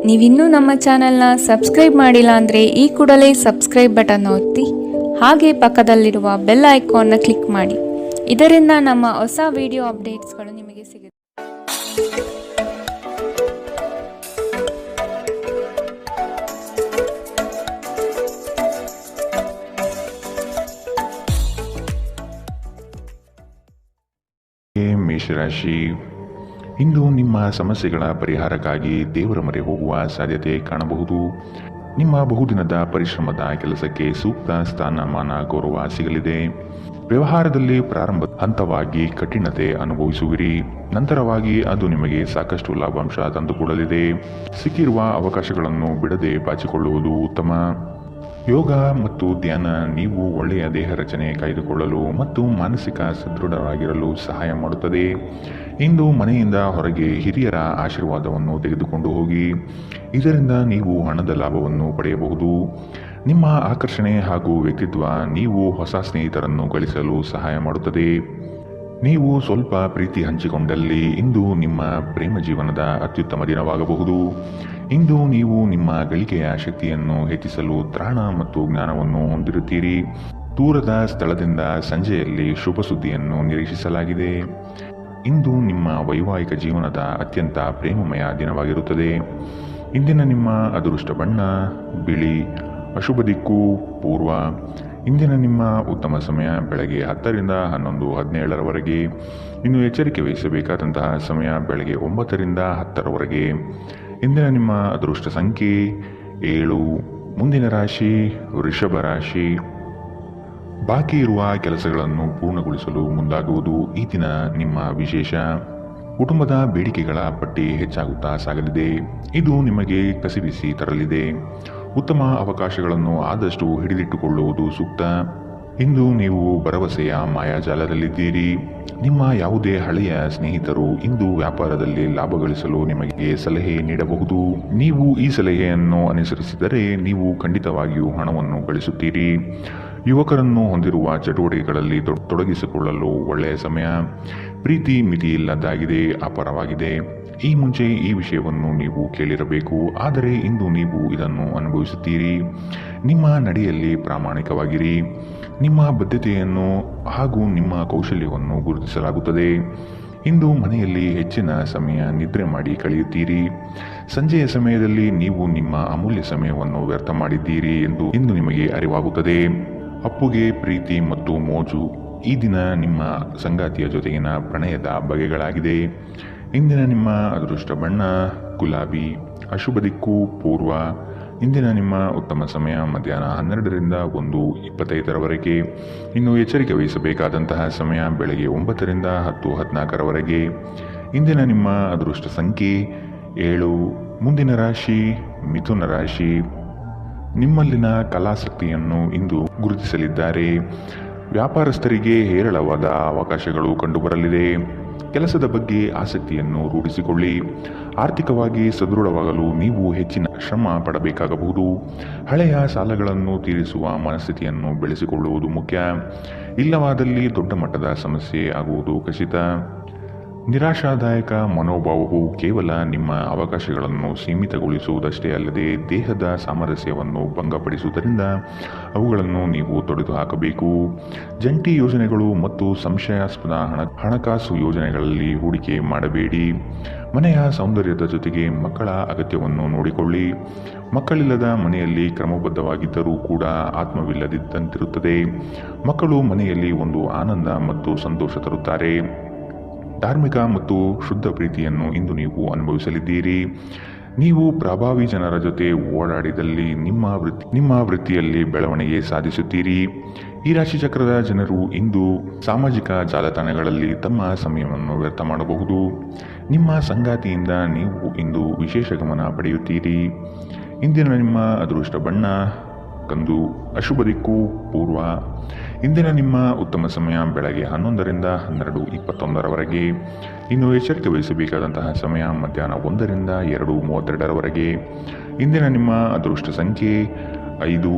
ನೀವಿನ್ನೂ ನಮ್ಮ ಚಾನೆಲ್ನ ಸಬ್ಸ್ಕ್ರೈಬ್ ಮಾಡಿಲ್ಲ ಅಂದರೆ ಈ ಕೂಡಲೇ ಸಬ್ಸ್ಕ್ರೈಬ್ ಬಟನ್ ಒತ್ತಿ ಹಾಗೆ ಪಕ್ಕದಲ್ಲಿರುವ ಬೆಲ್ ಐಕಾನ್ನ ಕ್ಲಿಕ್ ಮಾಡಿ. ಇದರಿಂದ ನಮ್ಮ ಹೊಸ ವಿಡಿಯೋ ಅಪ್ಡೇಟ್ಸ್ಗಳು ನಿಮಗೆ ಸಿಗುತ್ತೆ. ಮೇಷರಾಶಿ, ಇಂದು ನಿಮ್ಮ ಸಮಸ್ಯೆಗಳ ಪರಿಹಾರಕ್ಕಾಗಿ ದೇವರ ಮೊರೆ ಹೋಗುವ ಸಾಧ್ಯತೆ ಕಾಣಬಹುದು. ನಿಮ್ಮ ಬಹುದಿನದ ಪರಿಶ್ರಮದ ಕೆಲಸಕ್ಕೆ ಸೂಕ್ತ ಸ್ಥಾನಮಾನ ಗೌರವ ಸಿಗಲಿದೆ. ವ್ಯವಹಾರದಲ್ಲಿ ಪ್ರಾರಂಭ ಹಂತವಾಗಿ ಕಠಿಣತೆ ಅನುಭವಿಸುವಿರಿ. ನಂತರವಾಗಿ ಅದು ನಿಮಗೆ ಸಾಕಷ್ಟು ಲಾಭಾಂಶ ತಂದುಕೊಡಲಿದೆ. ಸಿಕ್ಕಿರುವ ಅವಕಾಶಗಳನ್ನು ಬಿಡದೆ ಬಾಚಿಕೊಳ್ಳುವುದು ಉತ್ತಮ. ಯೋಗ ಮತ್ತು ಧ್ಯಾನ ನೀವು ಒಳ್ಳೆಯ ದೇಹ ರಚನೆ ಕಾಯ್ದುಕೊಳ್ಳಲು ಮತ್ತು ಮಾನಸಿಕ ಸದೃಢರಾಗಿರಲು ಸಹಾಯ ಮಾಡುತ್ತದೆ. ಇಂದು ಮನೆಯಿಂದ ಹೊರಗೆ ಹಿರಿಯರ ಆಶೀರ್ವಾದವನ್ನು ತೆಗೆದುಕೊಂಡು ಹೋಗಿ. ಇದರಿಂದ ನೀವು ಹಣದ ಲಾಭವನ್ನು ಪಡೆಯಬಹುದು. ನಿಮ್ಮ ಆಕರ್ಷಣೆ ಹಾಗೂ ವ್ಯಕ್ತಿತ್ವ ನೀವು ಹೊಸ ಸ್ನೇಹಿತರನ್ನು ಗಳಿಸಲು ಸಹಾಯ ಮಾಡುತ್ತದೆ. ನೀವು ಸ್ವಲ್ಪ ಪ್ರೀತಿ ಹಂಚಿಕೊಂಡಲ್ಲಿ ಇಂದು ನಿಮ್ಮ ಪ್ರೇಮ ಜೀವನದ ಅತ್ಯುತ್ತಮ ದಿನವಾಗಬಹುದು. ಇಂದು ನೀವು ನಿಮ್ಮ ಗಳಿಕೆಯ ಶಕ್ತಿಯನ್ನು ಹೆಚ್ಚಿಸಲು ತ್ರಾಣ ಮತ್ತು ಜ್ಞಾನವನ್ನು ಹೊಂದಿರುತ್ತೀರಿ. ದೂರದ ಸ್ಥಳದಿಂದ ಸಂಜೆಯಲ್ಲಿ ಶುಭ ಸುದ್ದಿಯನ್ನು ನಿರೀಕ್ಷಿಸಲಾಗಿದೆ. ಇಂದು ನಿಮ್ಮ ವೈವಾಹಿಕ ಜೀವನದ ಅತ್ಯಂತ ಪ್ರೇಮಮಯ ದಿನವಾಗಿರುತ್ತದೆ. ಇಂದಿನ ನಿಮ್ಮ ಅದೃಷ್ಟ ಬಣ್ಣ ಬಿಳಿ. ಅಶುಭ ದಿಕ್ಕು ಪೂರ್ವ. ಇಂದಿನ ನಿಮ್ಮ ಉತ್ತಮ ಸಮಯ ಬೆಳಗ್ಗೆ 10 ರಿಂದ 11:17 ಇನ್ನು ಎಚ್ಚರಿಕೆ ವಹಿಸಬೇಕಾದಂತಹ ಸಮಯ ಬೆಳಗ್ಗೆ 9 ರಿಂದ 10 ಇಂದಿನ ನಿಮ್ಮ ಅದೃಷ್ಟ ಸಂಖ್ಯೆ 7. ಮುಂದಿನ ರಾಶಿ ವೃಷಭ ರಾಶಿ. ಬಾಕಿ ಇರುವ ಕೆಲಸಗಳನ್ನು ಪೂರ್ಣಗೊಳಿಸಲು ಮುಂದಾಗುವುದು ಈ ದಿನ ನಿಮ್ಮ ವಿಶೇಷ. ಕುಟುಂಬದ ಬೇಡಿಕೆಗಳ ಪಟ್ಟಿ ಹೆಚ್ಚಾಗುತ್ತಾ ಸಾಗಲಿದೆ. ಇದು ನಿಮಗೆ ಕಸಿವಿಸಿ ತರಲಿದೆ. ಉತ್ತಮ ಅವಕಾಶಗಳನ್ನು ಆದಷ್ಟು ಹಿಡಿದಿಟ್ಟುಕೊಳ್ಳುವುದು ಸೂಕ್ತ. ಇಂದು ನೀವು ಭರವಸೆಯ ಮಾಯಾಜಾಲದಲ್ಲಿದ್ದೀರಿ. ನಿಮ್ಮ ಯಾವುದೇ ಹಳೆಯ ಸ್ನೇಹಿತರು ಇಂದು ವ್ಯಾಪಾರದಲ್ಲಿ ಲಾಭ ಗಳಿಸಲು ನಿಮಗೆ ಸಲಹೆ ನೀಡಬಹುದು. ನೀವು ಈ ಸಲಹೆಯನ್ನು ಅನುಸರಿಸಿದರೆ ನೀವು ಖಂಡಿತವಾಗಿಯೂ ಹಣವನ್ನು ಗಳಿಸುತ್ತೀರಿ. ಯುವಕರನ್ನು ಹೊಂದಿರುವ ಚಟುವಟಿಕೆಗಳಲ್ಲಿ ತೊಡಗಿಸಿಕೊಳ್ಳಲು ಒಳ್ಳೆಯ ಸಮಯ. ಪ್ರೀತಿ ಮಿತಿಯಿಲ್ಲದಾಗಿದೆ, ಅಪಾರವಾಗಿದೆ. ಈ ಮುಂಚೆ ಈ ವಿಷಯವನ್ನು ನೀವು ಕೇಳಿರಬೇಕು, ಆದರೆ ಇಂದು ನೀವು ಇದನ್ನು ಅನುಭವಿಸುತ್ತೀರಿ. ನಿಮ್ಮ ನಡೆಯಲ್ಲಿ ಪ್ರಾಮಾಣಿಕವಾಗಿರಿ. ನಿಮ್ಮ ಬದ್ಧತೆಯನ್ನು ಹಾಗೂ ನಿಮ್ಮ ಕೌಶಲ್ಯವನ್ನು ಗುರುತಿಸಲಾಗುತ್ತದೆ. ಇಂದು ಮನೆಯಲ್ಲಿ ಹೆಚ್ಚಿನ ಸಮಯ ನಿದ್ರೆ ಮಾಡಿ ಕಳೆಯುತ್ತೀರಿ. ಸಂಜೆಯ ಸಮಯದಲ್ಲಿ ನೀವು ನಿಮ್ಮ ಅಮೂಲ್ಯ ಸಮಯವನ್ನು ವ್ಯರ್ಥ ಮಾಡಿದ್ದೀರಿ ಎಂದು ಇಂದು ನಿಮಗೆ ಅರಿವಾಗುತ್ತದೆ. ಅಪ್ಪುಗೆ ಪ್ರೀತಿ ಮತ್ತು ಮೋಜು ಈ ದಿನ ನಿಮ್ಮ ಸಂಗಾತಿಯ ಜೊತೆಗಿನ ಪ್ರಣಯದ ಬಗೆಗಳಾಗಿದೆ. ಇಂದಿನ ನಿಮ್ಮ ಅದೃಷ್ಟ ಬಣ್ಣ ಗುಲಾಬಿ. ಅಶುಭ ದಿಕ್ಕು ಪೂರ್ವ. ಇಂದಿನ ನಿಮ್ಮ ಉತ್ತಮ ಸಮಯ ಮಧ್ಯಾಹ್ನ 12 ರಿಂದ 1:25 ಇನ್ನು ಎಚ್ಚರಿಕೆ ವಹಿಸಬೇಕಾದಂತಹ ಸಮಯ ಬೆಳಗ್ಗೆ 9 ರಿಂದ 10:14 ಇಂದಿನ ನಿಮ್ಮ ಅದೃಷ್ಟ ಸಂಖ್ಯೆ 7. ಮುಂದಿನ ರಾಶಿ ಮಿಥುನ ರಾಶಿ. ನಿಮ್ಮಲ್ಲಿನ ಕಲಾಸಕ್ತಿಯನ್ನು ಇಂದು ಗುರುತಿಸಲಿದ್ದಾರೆ. ವ್ಯಾಪಾರಸ್ಥರಿಗೆ ಹೇರಳವಾದ ಅವಕಾಶಗಳು ಕಂಡುಬರಲಿದೆ. ಕೆಲಸದ ಬಗ್ಗೆ ಆಸಕ್ತಿಯನ್ನು ರೂಢಿಸಿಕೊಳ್ಳಿ. ಆರ್ಥಿಕವಾಗಿ ಸದೃಢವಾಗಲು ನೀವು ಹೆಚ್ಚಿನ ಶ್ರಮ ಪಡಬೇಕಾಗಬಹುದು. ಹಳೆಯ ಸಾಲಗಳನ್ನು ತೀರಿಸುವ ಮನಸ್ಥಿತಿಯನ್ನು ಬೆಳೆಸಿಕೊಳ್ಳುವುದು ಮುಖ್ಯ. ಇಲ್ಲವಾದಲ್ಲಿ ದೊಡ್ಡ ಮಟ್ಟದ ಸಮಸ್ಯೆ ಆಗುವುದು ಖಚಿತ. ನಿರಾಶಾದಾಯಕ ಮನೋಭಾವವು ಕೇವಲ ನಿಮ್ಮ ಅವಕಾಶಗಳನ್ನು ಸೀಮಿತಗೊಳಿಸುವುದಷ್ಟೇ ಅಲ್ಲದೆ ದೇಹದ ಸಾಮರಸ್ಯವನ್ನು ಭಂಗಪಡಿಸುವುದರಿಂದ ಅವುಗಳನ್ನು ನೀವು ತೊಡೆದುಹಾಕಬೇಕು. ಜಂಟಿ ಯೋಜನೆಗಳು ಮತ್ತು ಸಂಶಯಾಸ್ಪದ ಹಣಕಾಸು ಯೋಜನೆಗಳಲ್ಲಿ ಹೂಡಿಕೆ ಮಾಡಬೇಡಿ. ಮನೆಯ ಸೌಂದರ್ಯದ ಜೊತೆಗೆ ಮಕ್ಕಳ ಅಗತ್ಯವನ್ನು ನೋಡಿಕೊಳ್ಳಿ. ಮಕ್ಕಳಿಲ್ಲದ ಮನೆಯಲ್ಲಿ ಕ್ರಮಬದ್ಧವಾಗಿದ್ದರೂ ಕೂಡ ಆತ್ಮವಿಲ್ಲದಿದ್ದಂತಿರುತ್ತದೆ. ಮಕ್ಕಳು ಮನೆಯಲ್ಲಿ ಒಂದು ಆನಂದ ಮತ್ತು ಸಂತೋಷ ತರುತ್ತಾರೆ. ಧಾರ್ಮಿಕ ಮತ್ತು ಶುದ್ಧ ಪ್ರೀತಿಯನ್ನು ಇಂದು ನೀವು ಅನುಭವಿಸಲಿದ್ದೀರಿ. ನೀವು ಪ್ರಭಾವಿ ಜನರ ಜೊತೆ ಓಡಾಡಿದಲ್ಲಿ ನಿಮ್ಮ ವೃತ್ತಿಯಲ್ಲಿ ಬೆಳವಣಿಗೆ ಸಾಧಿಸುತ್ತೀರಿ. ಈ ರಾಶಿ ಚಕ್ರದ ಜನರು ಇಂದು ಸಾಮಾಜಿಕ ಜಾಲತಾಣಗಳಲ್ಲಿ ತಮ್ಮ ಸಮಯವನ್ನು ವ್ಯರ್ಥ ಮಾಡಬಹುದು. ನಿಮ್ಮ ಸಂಗಾತಿಯಿಂದ ನೀವು ಇಂದು ವಿಶೇಷ ಗಮನ ಪಡೆಯುತ್ತೀರಿ. ಇಂದಿನ ನಿಮ್ಮ ಅದೃಷ್ಟ ಬಣ್ಣ ಕಂದು. ಅಶುಭ ದಿಕ್ಕು ಪೂರ್ವ. ಇಂದಿನ ನಿಮ್ಮ ಉತ್ತಮ ಸಮಯ ಬೆಳಗ್ಗೆ 11 ರಿಂದ 12:21 ಇನ್ನು ಎಚ್ಚರಿಕೆ ವಹಿಸಬೇಕಾದಂತಹ ಸಮಯ ಮಧ್ಯಾಹ್ನ 1 ರಿಂದ 2:32 ಇಂದಿನ ನಿಮ್ಮ ಅದೃಷ್ಟ ಸಂಖ್ಯೆ 5.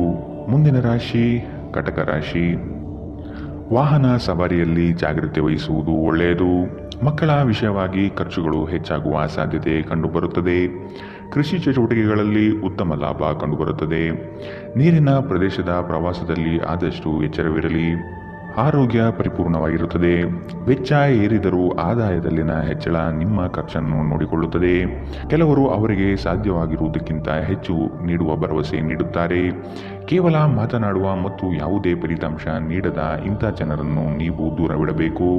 ಮುಂದಿನ ರಾಶಿ ಕಟಕ ರಾಶಿ. ವಾಹನ ಸವಾರಿಯಲ್ಲಿ ಜಾಗ್ರತೆ ವಹಿಸುವುದು ಒಳ್ಳೆಯದು. ಮಕ್ಕಳ ವಿಷಯವಾಗಿ ಖರ್ಚುಗಳು ಹೆಚ್ಚಾಗುವ ಸಾಧ್ಯತೆ ಕಂಡುಬರುತ್ತದೆ. ಕೃಷಿ ಚಟುವಟಿಕೆಗಳಲ್ಲಿ ಉತ್ತಮ ಲಾಭ ಕಂಡುಬರುತ್ತದೆ. ನೀರಿನ ಪ್ರದೇಶದ ಪ್ರವಾಸದಲ್ಲಿ ಆದಷ್ಟು ಎಚ್ಚರವಿರಲಿ. ಆರೋಗ್ಯ ಪರಿಪೂರ್ಣವಾಗಿರುತ್ತದೆ. ವೆಚ್ಚ ಏರಿದರೂ ಆದಾಯದಲ್ಲಿನ ಹೆಚ್ಚಳ ನಿಮ್ಮ ಖರ್ಚನ್ನು ನೋಡಿಕೊಳ್ಳುತ್ತದೆ. ಕೆಲವರು ಅವರಿಗೆ ಸಾಧ್ಯವಾಗಿರುವುದಕ್ಕಿಂತ ಹೆಚ್ಚು ನೀಡುವ ಭರವಸೆ ನೀಡುತ್ತಾರೆ. ಕೇವಲ ಮಾತನಾಡುವ ಮತ್ತು ಯಾವುದೇ ಫಲಿತಾಂಶ ನೀಡದ ಇಂಥ ಜನರನ್ನು ನೀವು ದೂರವಿಡಬೇಕು.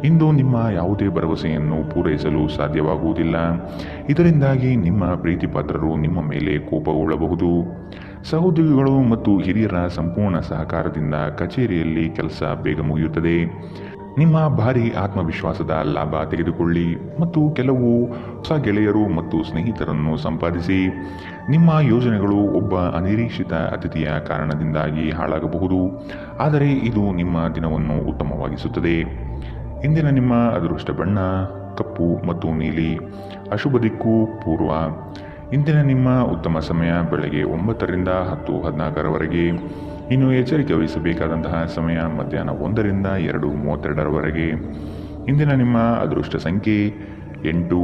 ಇಂದು ನಿಮ್ಮ ಯಾವುದೇ ಭರವಸೆಯನ್ನು ಪೂರೈಸಲು ಸಾಧ್ಯವಾಗುವುದಿಲ್ಲ. ಇದರಿಂದಾಗಿ ನಿಮ್ಮ ಪ್ರೀತಿಪಾತ್ರರು ನಿಮ್ಮ ಮೇಲೆ ಕೋಪಗೊಳ್ಳಬಹುದು. ಸಹೋದ್ಯೋಗಿಗಳು ಮತ್ತು ಹಿರಿಯರ ಸಂಪೂರ್ಣ ಸಹಕಾರದಿಂದ ಕಚೇರಿಯಲ್ಲಿ ಕೆಲಸ ಬೇಗ ಮುಗಿಯುತ್ತದೆ. ನಿಮ್ಮ ಭಾರಿ ಆತ್ಮವಿಶ್ವಾಸದ ಲಾಭ ತೆಗೆದುಕೊಳ್ಳಿ ಮತ್ತು ಕೆಲವು ಹೊಸ ಗೆಳೆಯರು ಮತ್ತು ಸ್ನೇಹಿತರನ್ನು ಸಂಪಾದಿಸಿ. ನಿಮ್ಮ ಯೋಜನೆಗಳು ಒಬ್ಬ ಅನಿರೀಕ್ಷಿತ ಅತಿಥಿಯ ಕಾರಣದಿಂದಾಗಿ ಹಾಳಾಗಬಹುದು, ಆದರೆ ಇದು ನಿಮ್ಮ ದಿನವನ್ನು ಉತ್ತಮವಾಗಿಸುತ್ತದೆ. ಇಂದಿನ ನಿಮ್ಮ ಅದೃಷ್ಟ ಬಣ್ಣ ಕಪ್ಪು ಮತ್ತು ನೀಲಿ. ಅಶುಭ ದಿಕ್ಕು ಪೂರ್ವ. ಇಂದಿನ ನಿಮ್ಮ ಉತ್ತಮ ಸಮಯ ಬೆಳಗ್ಗೆ 9 ರಿಂದ 10:14 ಇನ್ನು ಎಚ್ಚರಿಕೆ ವಹಿಸಬೇಕಾದಂತಹ ಸಮಯ ಮಧ್ಯಾಹ್ನ 1 ರಿಂದ 2:32 ಇಂದಿನ ನಿಮ್ಮ ಅದೃಷ್ಟ ಸಂಖ್ಯೆ 8.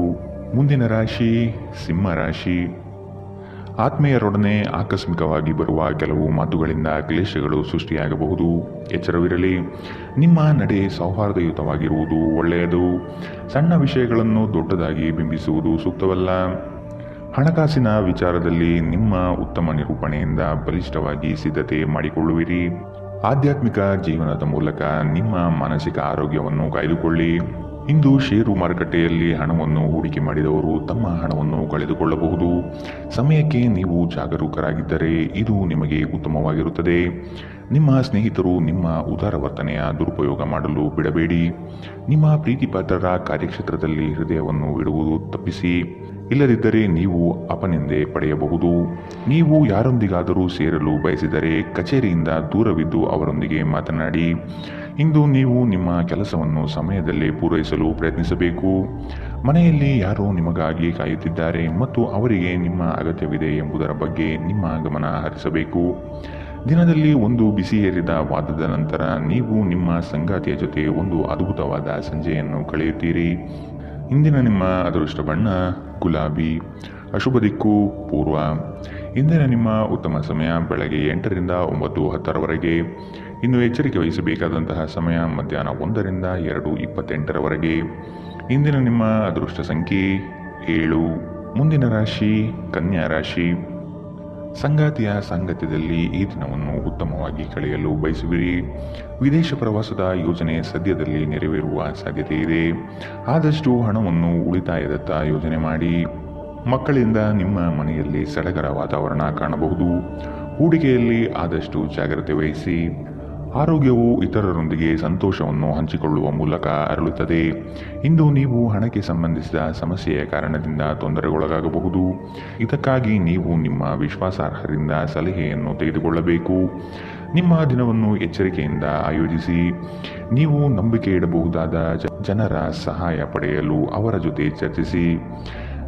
ಮುಂದಿನ ರಾಶಿ ಸಿಂಹ ರಾಶಿ. ಆತ್ಮೀಯರೊಡನೆ ಆಕಸ್ಮಿಕವಾಗಿ ಬರುವ ಕೆಲವು ಮಾತುಗಳಿಂದ ಕ್ಲೇಶಗಳು ಸೃಷ್ಟಿಯಾಗಬಹುದು. ಎಚ್ಚರವಿರಲಿ. ನಿಮ್ಮ ನಡೆ ಸೌಹಾರ್ದಯುತವಾಗಿರುವುದು ಒಳ್ಳೆಯದು. ಸಣ್ಣ ವಿಷಯಗಳನ್ನು ದೊಡ್ಡದಾಗಿ ಬಿಂಬಿಸುವುದು ಸೂಕ್ತವಲ್ಲ. ಹಣಕಾಸಿನ ವಿಚಾರದಲ್ಲಿ ನಿಮ್ಮ ಉತ್ತಮ ನಿರೂಪಣೆಯಿಂದ ಬಲಿಷ್ಠವಾಗಿ ಸಿದ್ಧತೆ ಮಾಡಿಕೊಳ್ಳುವಿರಿ. ಆಧ್ಯಾತ್ಮಿಕ ಜೀವನದ ಮೂಲಕ ನಿಮ್ಮ ಮಾನಸಿಕ ಆರೋಗ್ಯವನ್ನು ಕಾಯ್ದುಕೊಳ್ಳಿ. ಇಂದು ಷೇರು ಮಾರುಕಟ್ಟೆಯಲ್ಲಿ ಹಣವನ್ನು ಹೂಡಿಕೆ ಮಾಡಿದವರು ತಮ್ಮ ಹಣವನ್ನು ಕಳೆದುಕೊಳ್ಳಬಹುದು. ಸಮಯಕ್ಕೆ ನೀವು ಜಾಗರೂಕರಾಗಿದ್ದರೆ ಇದು ನಿಮಗೆ ಉತ್ತಮವಾಗಿರುತ್ತದೆ. ನಿಮ್ಮ ಸ್ನೇಹಿತರು ನಿಮ್ಮ ಉದಾರ ವರ್ತನೆಯ ದುರುಪಯೋಗ ಮಾಡಲು ಬಿಡಬೇಡಿ. ನಿಮ್ಮ ಪ್ರೀತಿಪಾತ್ರರ ಕಾರ್ಯಕ್ಷೇತ್ರದಲ್ಲಿ ಹೃದಯವನ್ನು ಇಡುವುದು ತಪ್ಪಿಸಿ. ಇಲ್ಲದಿದ್ದರೆ ನೀವು ಅಪನಿಂದೆ ಪಡೆಯಬಹುದು. ನೀವು ಯಾರೊಂದಿಗಾದರೂ ಸೇರಲು ಬಯಸಿದರೆ ಕಚೇರಿಯಿಂದ ದೂರವಿದ್ದು ಅವರೊಂದಿಗೆ ಮಾತನಾಡಿ. ಇಂದು ನೀವು ನಿಮ್ಮ ಕೆಲಸವನ್ನು ಸಮಯದಲ್ಲಿ ಪೂರೈಸಲು ಪ್ರಯತ್ನಿಸಬೇಕು. ಮನೆಯಲ್ಲಿ ಯಾರೋ ನಿಮಗಾಗಿ ಕಾಯುತ್ತಿದ್ದಾರೆ ಮತ್ತು ಅವರಿಗೆ ನಿಮ್ಮ ಅಗತ್ಯವಿದೆ ಎಂಬುದರ ಬಗ್ಗೆ ನಿಮ್ಮ ಗಮನ ಹರಿಸಬೇಕು. ದಿನದಲ್ಲಿ ಒಂದು ಬಿಸಿಯೇರಿದ ವಾದದ ನಂತರ ನೀವು ನಿಮ್ಮ ಸಂಗಾತಿಯ ಜೊತೆ ಒಂದು ಅದ್ಭುತವಾದ ಸಂಜೆಯನ್ನು ಕಳೆಯುತ್ತೀರಿ. ಇಂದಿನ ನಿಮ್ಮ ಅದೃಷ್ಟ ಬಣ್ಣ ಗುಲಾಬಿ. ಅಶುಭ ದಿಕ್ಕು ಪೂರ್ವ. ಇಂದಿನ ನಿಮ್ಮ ಉತ್ತಮ ಸಮಯ ಬೆಳಗ್ಗೆ 8 ರಿಂದ 9:10 ಇನ್ನು ಎಚ್ಚರಿಕೆ ವಹಿಸಬೇಕಾದಂತಹ ಸಮಯ ಮಧ್ಯಾಹ್ನ 1 ರಿಂದ 2:28 ಇಂದಿನ ನಿಮ್ಮ ಅದೃಷ್ಟ ಸಂಖ್ಯೆ 7. ಮುಂದಿನ ರಾಶಿ ಕನ್ಯಾ ರಾಶಿ. ಸಂಗಾತಿಯ ಸಾಂಗತ್ಯದಲ್ಲಿ ಈ ದಿನವನ್ನು ಉತ್ತಮವಾಗಿ ಕಳೆಯಲು ಬಯಸುವಿರಿ. ವಿದೇಶ ಪ್ರವಾಸದ ಯೋಜನೆ ಸದ್ಯದಲ್ಲಿ ನೆರವೇರುವ ಸಾಧ್ಯತೆ ಇದೆ. ಆದಷ್ಟು ಹಣವನ್ನು ಉಳಿತಾಯದತ್ತ ಯೋಜನೆ ಮಾಡಿ. ಮಕ್ಕಳಿಂದ ನಿಮ್ಮ ಮನೆಯಲ್ಲಿ ಸಡಗರ ವಾತಾವರಣ ಕಾಣಬಹುದು. ಹೂಡಿಕೆಯಲ್ಲಿ ಆದಷ್ಟು ಜಾಗ್ರತೆ ವಹಿಸಿ. ಆರೋಗ್ಯವು ಇತರರೊಂದಿಗೆ ಸಂತೋಷವನ್ನು ಹಂಚಿಕೊಳ್ಳುವ ಮೂಲಕ ಅರಳುತ್ತದೆ. ಇಂದು ನೀವು ಹಣಕ್ಕೆ ಸಂಬಂಧಿಸಿದ ಸಮಸ್ಯೆಯ ಕಾರಣದಿಂದ ತೊಂದರೆಗೊಳಗಾಗಬಹುದು. ಇದಕ್ಕಾಗಿ ನೀವು ನಿಮ್ಮ ವಿಶ್ವಾಸಾರ್ಹರಿಂದ ಸಲಹೆಯನ್ನು ತೆಗೆದುಕೊಳ್ಳಬೇಕು. ನಿಮ್ಮ ದಿನವನ್ನು ಎಚ್ಚರಿಕೆಯಿಂದ ಆಯೋಜಿಸಿ. ನೀವು ನಂಬಿಕೆ ಇಡಬಹುದಾದ ಜನರ ಸಹಾಯ ಪಡೆಯಲು ಅವರ ಜೊತೆ ಚರ್ಚಿಸಿ.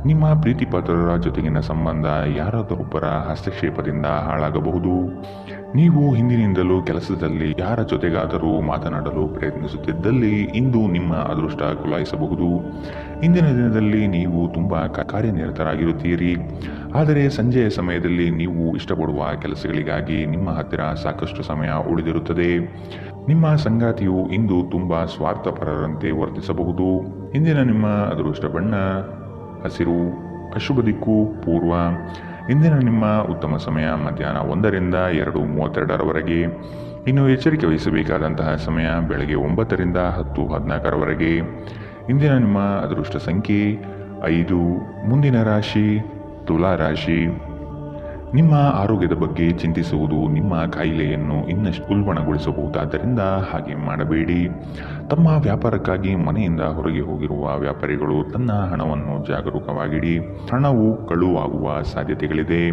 ನಿಮ್ಮ ಪ್ರೀತಿಪಾತ್ರರ ಜೊತೆಗಿನ ಸಂಬಂಧ ಯಾರಾದರೊಬ್ಬರ ಹಸ್ತಕ್ಷೇಪದಿಂದ ಹಾಳಾಗಬಹುದು. ನೀವು ಹಿಂದಿನಿಂದಲೂ ಕೆಲಸದಲ್ಲಿ ಯಾರ ಜೊತೆಗಾದರೂ ಮಾತನಾಡಲು ಪ್ರಯತ್ನಿಸುತ್ತಿದ್ದಲ್ಲಿ ಇಂದು ನಿಮ್ಮ ಅದೃಷ್ಟ ಕುಲಾಯಿಸಬಹುದು. ಇಂದಿನ ದಿನದಲ್ಲಿ ನೀವು ತುಂಬ ಕಾರ್ಯನಿರತರಾಗಿರುತ್ತೀರಿ. ಆದರೆ ಸಂಜೆಯ ಸಮಯದಲ್ಲಿ ನೀವು ಇಷ್ಟಪಡುವ ಕೆಲಸಗಳಿಗಾಗಿ ನಿಮ್ಮ ಹತ್ತಿರ ಸಾಕಷ್ಟು ಸಮಯ ಉಳಿದಿರುತ್ತದೆ. ನಿಮ್ಮ ಸಂಗಾತಿಯು ಇಂದು ತುಂಬ ಸ್ವಾರ್ಥಪರರಂತೆ ವರ್ತಿಸಬಹುದು. ಇಂದಿನ ನಿಮ್ಮ ಅದೃಷ್ಟ ಬಣ್ಣ ಹಸಿರು. ಅಶುಭ ದಿಕ್ಕು ಪೂರ್ವ. ಇಂದಿನ ನಿಮ್ಮ ಉತ್ತಮ ಸಮಯ ಮಧ್ಯಾಹ್ನ 1 ರಿಂದ 2:32 ಇನ್ನು ಎಚ್ಚರಿಕೆ ವಹಿಸಬೇಕಾದಂತಹ ಸಮಯ ಬೆಳಗ್ಗೆ 9 ರಿಂದ 10:14 ಇಂದಿನ ನಿಮ್ಮ ಅದೃಷ್ಟ ಸಂಖ್ಯೆ 5. ಮುಂದಿನ ರಾಶಿ ತುಲಾ ರಾಶಿ. ನಿಮ್ಮ ಆರೋಗ್ಯದ ಬಗ್ಗೆ ಚಿಂತಿಸುವುದು ನಿಮ್ಮ ಕಾಯಿಲೆಯನ್ನು ಇನ್ನಷ್ಟು ಉಲ್ಬಣಗೊಳಿಸಬಹುದಾದ್ದರಿಂದ ಹಾಗೆ ಮಾಡಬೇಡಿ. ತಮ್ಮ ವ್ಯಾಪಾರಕ್ಕಾಗಿ ಮನೆಯಿಂದ ಹೊರಗೆ ಹೋಗಿರುವ ವ್ಯಾಪಾರಿಗಳು ತನ್ನ ಹಣವನ್ನು ಜಾಗರೂಕವಾಗಿಡಿ. ಹಣವು ಕಳುವಾಗುವ ಸಾಧ್ಯತೆಗಳಿದೆ.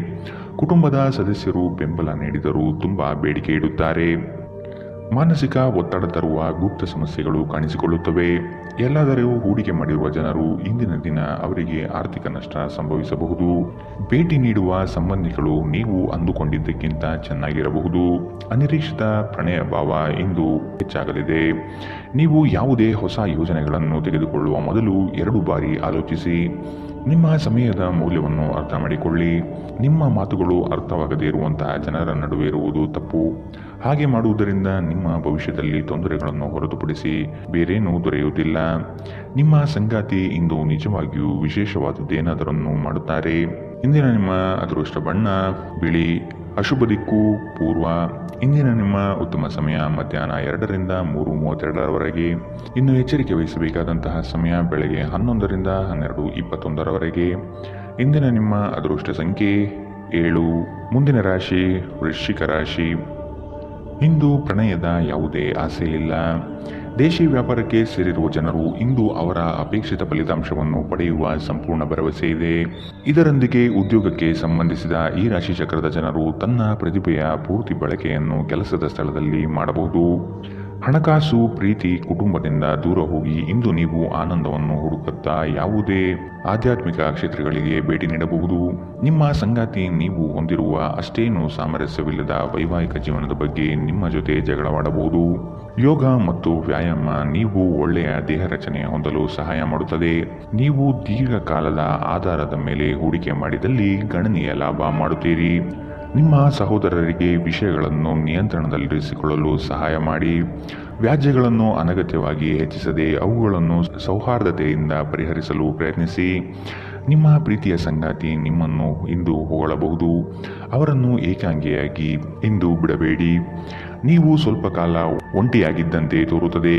ಕುಟುಂಬದ ಸದಸ್ಯರು ಬೆಂಬಲ ನೀಡಿದರೂ ತುಂಬ ಬೇಡಿಕೆ ಇಡುತ್ತಾರೆ. ಮಾನಸಿಕ ಒತ್ತಡ ತರುವ ಗುಪ್ತ ಸಮಸ್ಯೆಗಳು ಕಾಣಿಸಿಕೊಳ್ಳುತ್ತವೆ. ಎಲ್ಲಾದರೂ ಹೂಡಿಕೆ ಮಾಡಿರುವ ಜನರು ಇಂದಿನ ದಿನ ಅವರಿಗೆ ಆರ್ಥಿಕ ನಷ್ಟ ಸಂಭವಿಸಬಹುದು. ಭೇಟಿ ನೀಡುವ ಸಂಬಂಧಿಗಳು ನೀವು ಅಂದುಕೊಂಡಿದ್ದಕ್ಕಿಂತ ಚೆನ್ನಾಗಿರಬಹುದು. ಅನಿರೀಕ್ಷಿತ ಪ್ರಣಯ ಭಾವ ಇಂದು ಹೆಚ್ಚಾಗಲಿದೆ. ನೀವು ಯಾವುದೇ ಹೊಸ ಯೋಜನೆಗಳನ್ನು ತೆಗೆದುಕೊಳ್ಳುವ ಮೊದಲು 2 ಬಾರಿ ಆಲೋಚಿಸಿ. ನಿಮ್ಮ ಸಮಯದ ಮೌಲ್ಯವನ್ನು ಅರ್ಥ ಮಾಡಿಕೊಳ್ಳಿ. ನಿಮ್ಮ ಮಾತುಗಳು ಅರ್ಥವಾಗದೇ ಇರುವಂತಹ ಜನರ ನಡುವೆ ಇರುವುದು ತಪ್ಪು. ಹಾಗೆ ಮಾಡುವುದರಿಂದ ನಿಮ್ಮ ಭವಿಷ್ಯದಲ್ಲಿ ತೊಂದರೆಗಳನ್ನು ಹೊರತುಪಡಿಸಿ ಬೇರೇನೂ ದೊರೆಯುವುದಿಲ್ಲ. ನಿಮ್ಮ ಸಂಗಾತಿ ಇಂದು ನಿಜವಾಗಿಯೂ ವಿಶೇಷವಾದದ್ದೇನಾದರನ್ನು ಮಾಡುತ್ತಾರೆ. ಇಂದಿನ ನಿಮ್ಮ ಅದೃಷ್ಟ ಬಣ್ಣ ಬಿಳಿ. ಅಶುಭ ದಿಕ್ಕು ಪೂರ್ವ. ಇಂದಿನ ನಿಮ್ಮ ಉತ್ತಮ ಸಮಯ ಮಧ್ಯಾಹ್ನ 2ರಿಂದ 3:32ರವರೆಗೆ. ಇನ್ನು ಎಚ್ಚರಿಕೆ ವಹಿಸಬೇಕಾದಂತಹ ಸಮಯ ಬೆಳಗ್ಗೆ 11ರಿಂದ 12:21ರವರೆಗೆ. ಇಂದಿನ ನಿಮ್ಮ ಅದೃಷ್ಟ ಸಂಖ್ಯೆ 7. ಮುಂದಿನ ರಾಶಿ ವೃಶ್ಚಿಕ ರಾಶಿ. ಇಂದು ಪ್ರಣಯದ ಯಾವುದೇ ಆಸೆ ಇಲ್ಲ. ದೇಶಿ ವ್ಯಾಪಾರಕ್ಕೆ ಸೇರಿರುವ ಜನರು ಇಂದು ಅವರ ಅಪೇಕ್ಷಿತ ಫಲಿತಾಂಶವನ್ನು ಪಡೆಯುವ ಸಂಪೂರ್ಣ ಭರವಸೆ ಇದೆ. ಇದರೊಂದಿಗೆ ಉದ್ಯೋಗಕ್ಕೆ ಸಂಬಂಧಿಸಿದ ಈ ರಾಶಿ ಚಕ್ರದ ಜನರು ತನ್ನ ಪ್ರತಿಭೆಯ ಪೂರ್ತಿ ಬಳಕೆಯನ್ನು ಕೆಲಸದ ಸ್ಥಳದಲ್ಲಿ ಮಾಡಬಹುದು. ಹಣಕಾಸು, ಪ್ರೀತಿ, ಕುಟುಂಬದಿಂದ ದೂರ ಹೋಗಿ ಇಂದು ನೀವು ಆನಂದವನ್ನು ಹುಡುಕುತ್ತಾ ಯಾವುದೇ ಆಧ್ಯಾತ್ಮಿಕ ಕ್ಷೇತ್ರಗಳಿಗೆ ಭೇಟಿ ನೀಡಬಹುದು. ನಿಮ್ಮ ಸಂಗಾತಿ ನೀವು ಹೊಂದಿರುವ ಅಷ್ಟೇನೂ ಸಾಮರಸ್ಯವಿಲ್ಲದ ವೈವಾಹಿಕ ಜೀವನದ ಬಗ್ಗೆ ನಿಮ್ಮ ಜೊತೆ ಜಗಳವಾಡಬಹುದು. ಯೋಗ ಮತ್ತು ವ್ಯಾಯಾಮ ನೀವು ಒಳ್ಳೆಯ ದೇಹ ರಚನೆ ಹೊಂದಲು ಸಹಾಯ ಮಾಡುತ್ತದೆ. ನೀವು ದೀರ್ಘಕಾಲದ ಆಧಾರದ ಮೇಲೆ ಹೂಡಿಕೆ ಮಾಡಿದಲ್ಲಿ ಗಣನೀಯ ಲಾಭ ಮಾಡುತ್ತೀರಿ. ನಿಮ್ಮ ಸಹೋದರರಿಗೆ ವಿಷಯಗಳನ್ನು ನಿಯಂತ್ರಣದಲ್ಲಿರಿಸಿಕೊಳ್ಳಲು ಸಹಾಯ ಮಾಡಿ. ವ್ಯಾಜ್ಯಗಳನ್ನು ಅನಗತ್ಯವಾಗಿ ಹೆಚ್ಚಿಸದೆ ಅವುಗಳನ್ನು ಸೌಹಾರ್ದತೆಯಿಂದ ಪರಿಹರಿಸಲು ಪ್ರಯತ್ನಿಸಿ. ನಿಮ್ಮ ಪ್ರೀತಿಯ ಸಂಗಾತಿ ನಿಮ್ಮನ್ನು ಇಂದು ಹೊಗಳಬಹುದು. ಅವರನ್ನು ಏಕಾಂಗಿಯಾಗಿ ಇಂದು ಬಿಡಬೇಡಿ. ನೀವು ಸ್ವಲ್ಪ ಕಾಲ ಒಂಟಿಯಾಗಿದ್ದಂತೆ ತೋರುತ್ತದೆ.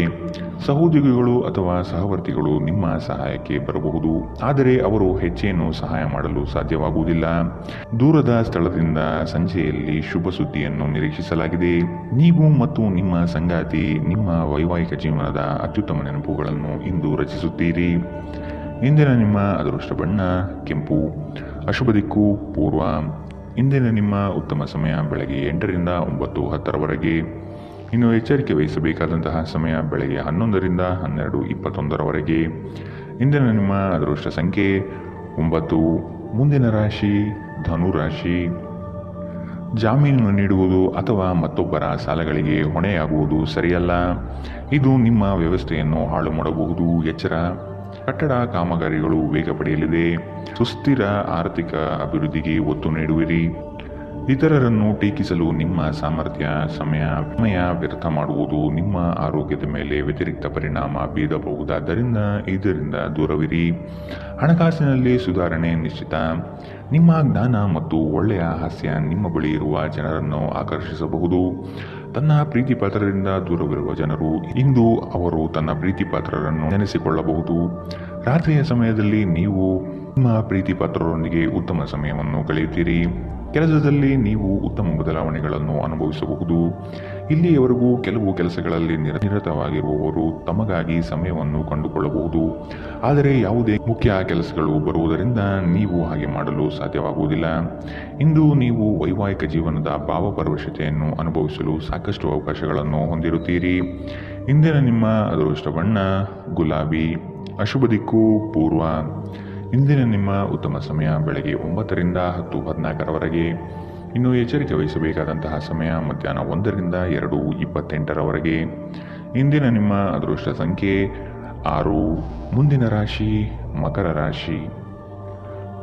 ಸಹೋದ್ಯೋಗಿಗಳು ಅಥವಾ ಸಹವರ್ತಿಗಳು ನಿಮ್ಮ ಸಹಾಯಕ್ಕೆ ಬರಬಹುದು, ಆದರೆ ಅವರು ಹೆಚ್ಚೇನು ಸಹಾಯ ಮಾಡಲು ಸಾಧ್ಯವಾಗುವುದಿಲ್ಲ. ದೂರದ ಸ್ಥಳದಿಂದ ಸಂಜೆಯಲ್ಲಿ ಶುಭ ಸುದ್ದಿಯನ್ನು ನಿರೀಕ್ಷಿಸಲಾಗಿದೆ. ನೀವು ಮತ್ತು ನಿಮ್ಮ ಸಂಗಾತಿ ನಿಮ್ಮ ವೈವಾಹಿಕ ಜೀವನದ ಅತ್ಯುತ್ತಮ ನೆನಪುಗಳನ್ನು ಇಂದು ರಚಿಸುತ್ತೀರಿ. ಇಂದಿನ ನಿಮ್ಮ ಅದೃಷ್ಟ ಬಣ್ಣ ಕೆಂಪು. ಅಶುಭ ದಿಕ್ಕು ಪೂರ್ವ. ಇಂದಿನ ನಿಮ್ಮ ಉತ್ತಮ ಸಮಯ ಬೆಳಗ್ಗೆ 8ರಿಂದ 9:10ರವರೆಗೆ. ಇನ್ನು ಎಚ್ಚರಿಕೆ ವಹಿಸಬೇಕಾದಂತಹ ಸಮಯ ಬೆಳಗ್ಗೆ 11ರಿಂದ 12:21ರವರೆಗೆ. ಇಂದಿನ ನಿಮ್ಮ ಅದೃಷ್ಟ ಸಂಖ್ಯೆ 9. ಮುಂದಿನ ರಾಶಿ ಧನು ರಾಶಿ. ಜಾಮೀನು ನೀಡುವುದು ಅಥವಾ ಮತ್ತೊಬ್ಬರ ಸಾಲಗಳಿಗೆ ಹೊಣೆಯಾಗುವುದು ಸರಿಯಲ್ಲ. ಇದು ನಿಮ್ಮ ವ್ಯವಸ್ಥೆಯನ್ನು ಹಾಳು ಮಾಡಬಹುದು. ಎಚ್ಚರ. ಕಟ್ಟಡ ಕಾಮಗಾರಿಗಳು ವೇಗ ಪಡೆಯಲಿದೆ. ಸುಸ್ಥಿರ ಆರ್ಥಿಕ ಅಭಿವೃದ್ಧಿಗೆ ಒತ್ತು ನೀಡುವಿರಿ. ಇತರರನ್ನು ಟೀಕಿಸಲು ನಿಮ್ಮ ಸಾಮರ್ಥ್ಯ ಸಮಯ ವ್ಯರ್ಥ ಮಾಡುವುದು ನಿಮ್ಮ ಆರೋಗ್ಯದ ಮೇಲೆ ವ್ಯತಿರಿಕ್ತ ಪರಿಣಾಮ ಬೀರಬಹುದಾದ್ದರಿಂದ ಇದರಿಂದ ದೂರವಿರಿ. ಹಣಕಾಸಿನಲ್ಲಿ ಸುಧಾರಣೆ ನಿಶ್ಚಿತ. ನಿಮ್ಮ ಜ್ಞಾನ ಮತ್ತು ಒಳ್ಳೆಯ ಹಾಸ್ಯ ನಿಮ್ಮ ಬಳಿ ಇರುವ ಜನರನ್ನು ಆಕರ್ಷಿಸಬಹುದು. ತನ್ನ ಪ್ರೀತಿ ಪಾತ್ರರಿಂದ ದೂರವಿರುವ ಜನರು ಇಂದು ಅವರು ತನ್ನ ಪ್ರೀತಿ ಪಾತ್ರರನ್ನು ನೆನೆಸಿಕೊಳ್ಳಬಹುದು. ರಾತ್ರಿಯ ಸಮಯದಲ್ಲಿ ನೀವು ನಿಮ್ಮ ಪ್ರೀತಿ ಪಾತ್ರರೊಂದಿಗೆ ಉತ್ತಮ ಸಮಯವನ್ನು ಕಳೆಯುತ್ತೀರಿ. ಕೆಲಸದಲ್ಲಿ ನೀವು ಉತ್ತಮ ಬದಲಾವಣೆಗಳನ್ನು ಅನುಭವಿಸಬಹುದು. ಇಲ್ಲಿಯವರೆಗೂ ಕೆಲವು ಕೆಲಸಗಳಲ್ಲಿ ನಿರತವಾಗಿರುವವರು ತಮಗಾಗಿ ಸಮಯವನ್ನು ಕಂಡುಕೊಳ್ಳಬಹುದು, ಆದರೆ ಯಾವುದೇ ಮುಖ್ಯ ಕೆಲಸಗಳು ಬರುವುದರಿಂದ ನೀವು ಹಾಗೆ ಮಾಡಲು ಸಾಧ್ಯವಾಗುವುದಿಲ್ಲ. ಇಂದು ನೀವು ವೈವಾಹಿಕ ಜೀವನದ ಭಾವಪರವಶತೆಯನ್ನು ಅನುಭವಿಸಲು ಸಾಕಷ್ಟು ಅವಕಾಶಗಳನ್ನು ಹೊಂದಿರುತ್ತೀರಿ. ಇಂದಿನ ನಿಮ್ಮ ಅದೃಷ್ಟ ಬಣ್ಣ ಗುಲಾಬಿ. ಅಶುಭ ದಿಕ್ಕು ಪೂರ್ವ. ಇಂದಿನ ನಿಮ್ಮ ಉತ್ತಮ ಸಮಯ ಬೆಳಗ್ಗೆ 9ರಿಂದ 10:14ರವರೆಗೆ. ಇನ್ನು ಎಚ್ಚರಿಕೆ ವಹಿಸಬೇಕಾದಂತಹ ಸಮಯ ಮಧ್ಯಾಹ್ನ 1ರಿಂದ 2:28ರವರೆಗೆ. ಇಂದಿನ ನಿಮ್ಮ ಅದೃಷ್ಟ ಸಂಖ್ಯೆ 6. ಮುಂದಿನ ರಾಶಿ ಮಕರ ರಾಶಿ.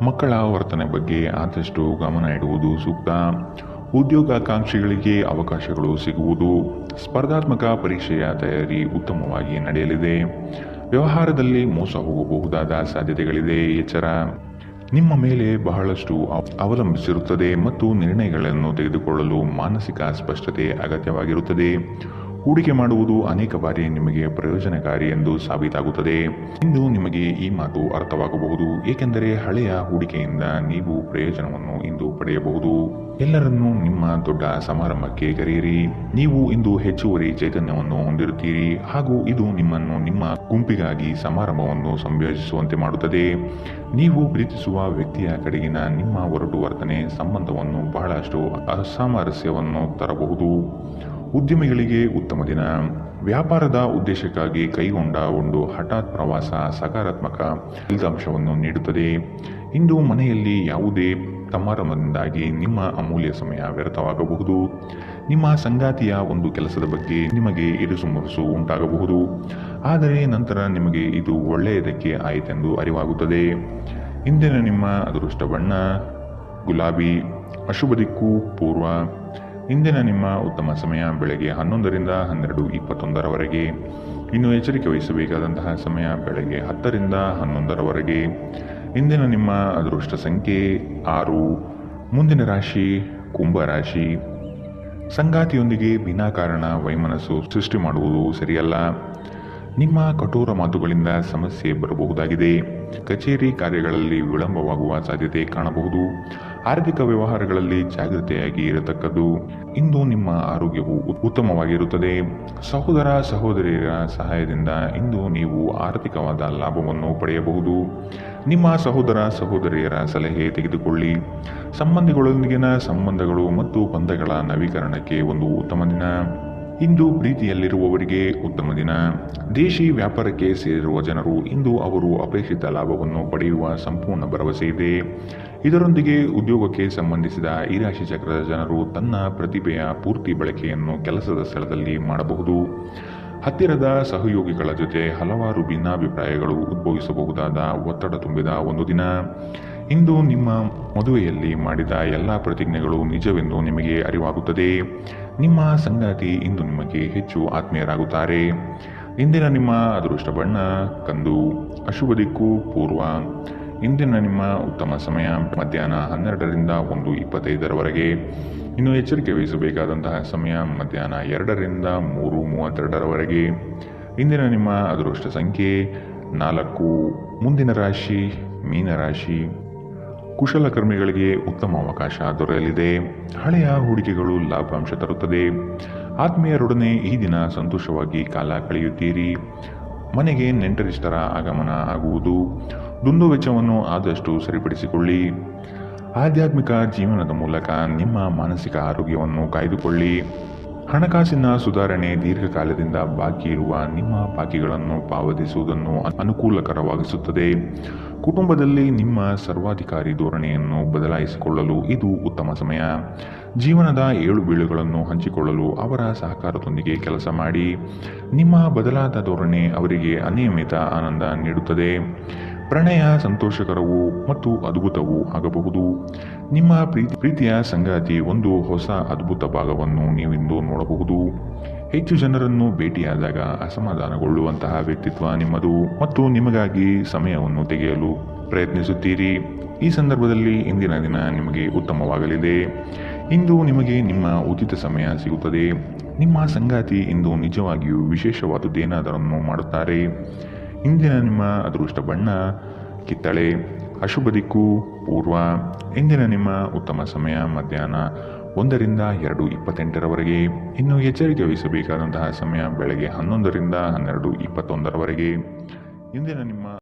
ಮಕ್ಕಳ ವರ್ತನೆ ಬಗ್ಗೆ ಆದಷ್ಟು ಗಮನ ಇಡುವುದು ಸೂಕ್ತ. ಉದ್ಯೋಗಾಕಾಂಕ್ಷಿಗಳಿಗೆ ಅವಕಾಶಗಳು ಸಿಗುವುದು. ಸ್ಪರ್ಧಾತ್ಮಕ ಪರೀಕ್ಷೆಯ ತಯಾರಿ ಉತ್ತಮವಾಗಿ ನಡೆಯಲಿದೆ. ವ್ಯವಹಾರದಲ್ಲಿ ಮೋಸ ಹೋಗಬಹುದಾದ ಸಾಧ್ಯತೆಗಳಿದೆ. ಎಚ್ಚರ. ನಿಮ್ಮ ಮೇಲೆ ಬಹಳಷ್ಟು ಅವಲಂಬಿಸಿರುತ್ತದೆ ಮತ್ತು ನಿರ್ಣಯಗಳನ್ನು ತೆಗೆದುಕೊಳ್ಳಲು ಮಾನಸಿಕ ಸ್ಪಷ್ಟತೆ ಅಗತ್ಯವಾಗಿರುತ್ತದೆ. ಹೂಡಿಕೆ ಮಾಡುವುದು ಅನೇಕ ಬಾರಿ ನಿಮಗೆ ಪ್ರಯೋಜನಕಾರಿ ಎಂದು ಸಾಬೀತಾಗುತ್ತದೆ. ಇಂದು ನಿಮಗೆ ಈ ಮಾತು ಅರ್ಥವಾಗಬಹುದು, ಏಕೆಂದರೆ ಹಳೆಯ ಹೂಡಿಕೆಯಿಂದ ನೀವು ಪ್ರಯೋಜನವನ್ನು ಇಂದು ಪಡೆಯಬಹುದು. ಎಲ್ಲರನ್ನೂ ನಿಮ್ಮ ದೊಡ್ಡ ಸಮಾರಂಭಕ್ಕೆ ಕರೆಯಿರಿ. ನೀವು ಇಂದು ಹೆಚ್ಚುವರಿ ಚೈತನ್ಯವನ್ನು ಹೊಂದಿರುತ್ತೀರಿ ಹಾಗೂ ಇದು ನಿಮ್ಮನ್ನು ನಿಮ್ಮ ಗುಂಪಿಗಾಗಿ ಸಮಾರಂಭವನ್ನು ಸಂಯೋಜಿಸುವಂತೆ ಮಾಡುತ್ತದೆ. ನೀವು ಪ್ರೀತಿಸುವ ವ್ಯಕ್ತಿಯ ಕಡೆಗಿನ ನಿಮ್ಮ ಒರಟು ವರ್ತನೆ ಸಂಬಂಧವನ್ನು ಬಹಳಷ್ಟು ಅಸಾಮರಸ್ಯವನ್ನು ತರಬಹುದು. ಉದ್ಯಮಿಗಳಿಗೆ ಉತ್ತಮ ದಿನ. ವ್ಯಾಪಾರದ ಉದ್ದೇಶಕ್ಕಾಗಿ ಕೈಗೊಂಡ ಒಂದು ಹಠಾತ್ ಪ್ರವಾಸ ಸಕಾರಾತ್ಮಕ ಫಲಿತಾಂಶವನ್ನು ನೀಡುತ್ತದೆ. ಇಂದು ಮನೆಯಲ್ಲಿ ಯಾವುದೇ ಸಮಾರಂಭದಿಂದಾಗಿ ನಿಮ್ಮ ಅಮೂಲ್ಯ ಸಮಯ ವ್ಯರ್ಥವಾಗಬಹುದು. ನಿಮ್ಮ ಸಂಗಾತಿಯ ಒಂದು ಕೆಲಸದ ಬಗ್ಗೆ ನಿಮಗೆ ಇರುಸುಮುರುಸು ಉಂಟಾಗಬಹುದು, ಆದರೆ ನಂತರ ನಿಮಗೆ ಇದು ಒಳ್ಳೆಯದಕ್ಕೆ ಆಯಿತೆಂದು ಅರಿವಾಗುತ್ತದೆ. ಇಂದಿನ ನಿಮ್ಮ ಅದೃಷ್ಟ ಬಣ್ಣ ಗುಲಾಬಿ. ಅಶುಭ ದಿಕ್ಕು ಪೂರ್ವ. ಇಂದಿನ ನಿಮ್ಮ ಉತ್ತಮ ಸಮಯ ಬೆಳಗ್ಗೆ 11ರಿಂದ 12:21 ಇನ್ನು ಎಚ್ಚರಿಕೆ ವಹಿಸಬೇಕಾದಂತಹ ಸಮಯ ಬೆಳಗ್ಗೆ 10ರಿಂದ 11 ಇಂದಿನ ನಿಮ್ಮ ಅದೃಷ್ಟ ಸಂಖ್ಯೆ 6. ಮುಂದಿನ ರಾಶಿ ಕುಂಭ ರಾಶಿ. ಸಂಗಾತಿಯೊಂದಿಗೆ ವಿನಾಕಾರಣ ವೈಮನಸ್ಸು ಸೃಷ್ಟಿ ಮಾಡುವುದು ಸರಿಯಲ್ಲ. ನಿಮ್ಮ ಕಠೋರ ಮಾತುಗಳಿಂದ ಸಮಸ್ಯೆ ಬರಬಹುದಾಗಿದೆ. ಕಚೇರಿ ಕಾರ್ಯಗಳಲ್ಲಿ ವಿಳಂಬವಾಗುವ ಸಾಧ್ಯತೆ ಕಾಣಬಹುದು. ಆರ್ಥಿಕ ವ್ಯವಹಾರಗಳಲ್ಲಿ ಜಾಗೃತೆಯಾಗಿ ಇರತಕ್ಕದ್ದು. ಇಂದು ನಿಮ್ಮ ಆರೋಗ್ಯವು ಉತ್ತಮವಾಗಿರುತ್ತದೆ. ಸಹೋದರ ಸಹೋದರಿಯರ ಸಹಾಯದಿಂದ ಇಂದು ನೀವು ಆರ್ಥಿಕವಾದ ಲಾಭವನ್ನು ಪಡೆಯಬಹುದು. ನಿಮ್ಮ ಸಹೋದರ ಸಹೋದರಿಯರ ಸಲಹೆ ತೆಗೆದುಕೊಳ್ಳಿ. ಸಂಬಂಧಿಗಳೊಂದಿಗಿನ ಸಂಬಂಧಗಳು ಮತ್ತು ಬಂಧಗಳ ನವೀಕರಣಕ್ಕೆ ಒಂದು ಉತ್ತಮ ದಿನ. ಇಂದು ಪ್ರೀತಿಯಲ್ಲಿರುವವರಿಗೆ ಉತ್ತಮ ದಿನ. ದೇಶಿ ವ್ಯಾಪಾರಕ್ಕೆ ಸೇರಿರುವ ಜನರು ಇಂದು ಅವರು ಅಪೇಕ್ಷಿತ ಲಾಭವನ್ನು ಪಡೆಯುವ ಸಂಪೂರ್ಣ ಭರವಸೆ ಇದೆ. ಇದರೊಂದಿಗೆ ಉದ್ಯೋಗಕ್ಕೆ ಸಂಬಂಧಿಸಿದ ಈ ರಾಶಿ ಚಕ್ರದ ಜನರು ತನ್ನ ಪ್ರತಿಭೆಯ ಪೂರ್ತಿ ಬಳಕೆಯನ್ನು ಕೆಲಸದ ಸ್ಥಳದಲ್ಲಿ ಮಾಡಬಹುದು. ಹತ್ತಿರದ ಸಹಯೋಗಿಗಳ ಜೊತೆ ಹಲವಾರು ಭಿನ್ನಾಭಿಪ್ರಾಯಗಳು ಉದ್ಭವಿಸಬಹುದಾದ ಒತ್ತಡ ತುಂಬಿದ ಒಂದು ದಿನ. ಇಂದು ನಿಮ್ಮ ಮದುವೆಯಲ್ಲಿ ಮಾಡಿದ ಎಲ್ಲ ಪ್ರತಿಜ್ಞೆಗಳು ನಿಜವೆಂದು ನಿಮಗೆ ಅರಿವಾಗುತ್ತದೆ. ನಿಮ್ಮ ಸಂಗಾತಿ ಇಂದು ನಿಮಗೆ ಹೆಚ್ಚು ಆತ್ಮೀಯರಾಗುತ್ತಾರೆ. ಇಂದಿನ ನಿಮ್ಮ ಅದೃಷ್ಟ ಬಣ್ಣ ಕಂದು. ಅಶುಭ ದಿಕ್ಕು ಪೂರ್ವ. ಇಂದಿನ ನಿಮ್ಮ ಉತ್ತಮ ಸಮಯ ಮಧ್ಯಾಹ್ನ 12ರಿಂದ 1:25 ಇನ್ನು ಎಚ್ಚರಿಕೆ ವಹಿಸಬೇಕಾದಂತಹ ಸಮಯ ಮಧ್ಯಾಹ್ನ 2ರಿಂದ 3:32 ಇಂದಿನ ನಿಮ್ಮ ಅದೃಷ್ಟ ಸಂಖ್ಯೆ 4. ಮುಂದಿನ ರಾಶಿ ಮೀನರಾಶಿ. ಕುಶಲಕರ್ಮಿಗಳಿಗೆ ಉತ್ತಮ ಅವಕಾಶ ದೊರೆಯಲಿದೆ. ಹಳೆಯ ಹೂಡಿಕೆಗಳು ಲಾಭಾಂಶ ತರುತ್ತದೆ. ಆತ್ಮೀಯರೊಡನೆ ಈ ದಿನ ಸಂತೋಷವಾಗಿ ಕಾಲ ಕಳೆಯುತ್ತೀರಿ. ಮನೆಗೆ ನೆಂಟರಿಷ್ಟರ ಆಗಮನ ಆಗುವುದು. ದುಂದುವೆಚ್ಚವನ್ನು ಆದಷ್ಟು ಸರಿಪಡಿಸಿಕೊಳ್ಳಿ. ಆಧ್ಯಾತ್ಮಿಕ ಜೀವನದ ಮೂಲಕ ನಿಮ್ಮ ಮಾನಸಿಕ ಆರೋಗ್ಯವನ್ನು ಕಾಯ್ದುಕೊಳ್ಳಿ. ಹಣಕಾಸಿನ ಸುಧಾರಣೆ. ದೀರ್ಘಕಾಲದಿಂದ ಬಾಕಿ ಇರುವ ನಿಮ್ಮ ಬಾಕಿಗಳನ್ನು ಪಾವತಿಸುವುದನ್ನು ಅನುಕೂಲಕರವಾಗಿಸುತ್ತದೆ. ಕುಟುಂಬದಲ್ಲಿ ನಿಮ್ಮ ಸರ್ವಾಧಿಕಾರಿ ಧೋರಣೆಯನ್ನು ಬದಲಾಯಿಸಿಕೊಳ್ಳಲು ಇದು ಉತ್ತಮ ಸಮಯ. ಜೀವನದ ಏಳುಬೀಳುಗಳನ್ನು ಹಂಚಿಕೊಳ್ಳಲು ಅವರ ಸಹಕಾರದೊಂದಿಗೆ ಕೆಲಸ ಮಾಡಿ. ನಿಮ್ಮ ಬದಲಾದ ಧೋರಣೆ ಅವರಿಗೆ ಅನಿಯಮಿತ ಆನಂದ ನೀಡುತ್ತದೆ. ಪ್ರಣಯ ಸಂತೋಷಕರವೂ ಮತ್ತು ಅದ್ಭುತವೂ ಆಗಬಹುದು. ನಿಮ್ಮ ಪ್ರೀತಿಯ ಸಂಗಾತಿ ಒಂದು ಹೊಸ ಅದ್ಭುತ ಭಾಗವನ್ನು ನೀವಿಂದು ನೋಡಬಹುದು. ಹೆಚ್ಚು ಜನರನ್ನು ಭೇಟಿಯಾದಾಗ ಅಸಮಾಧಾನಗೊಳ್ಳುವಂತಹ ವ್ಯಕ್ತಿತ್ವ ನಿಮ್ಮದು ಮತ್ತು ನಿಮಗಾಗಿ ಸಮಯವನ್ನು ತೆಗೆಯಲು ಪ್ರಯತ್ನಿಸುತ್ತೀರಿ. ಈ ಸಂದರ್ಭದಲ್ಲಿ ಇಂದಿನ ದಿನ ನಿಮಗೆ ಉತ್ತಮವಾಗಲಿದೆ. ಇಂದು ನಿಮಗೆ ನಿಮ್ಮ ಉಚಿತ ಸಮಯ ಸಿಗುತ್ತದೆ. ನಿಮ್ಮ ಸಂಗಾತಿ ಇಂದು ನಿಜವಾಗಿಯೂ ವಿಶೇಷವಾದುದೇನಾದರನ್ನು ಮಾಡುತ್ತಾರೆ. ಇಂದಿನ ನಿಮ್ಮ ಅದೃಷ್ಟ ಬಣ್ಣ ಕಿತ್ತಳೆ. ಅಶುಭ ದಿಕ್ಕು ಪೂರ್ವ. ಇಂದಿನ ನಿಮ್ಮ ಉತ್ತಮ ಸಮಯ ಮಧ್ಯಾಹ್ನ 1ರಿಂದ 2:28 ಇನ್ನು ಎಚ್ಚರಿಕೆ ವಹಿಸಬೇಕಾದಂತಹ ಸಮಯ ಬೆಳಗ್ಗೆ 11ರಿಂದ 12:21 ಇಂದಿನ ನಿಮ್ಮ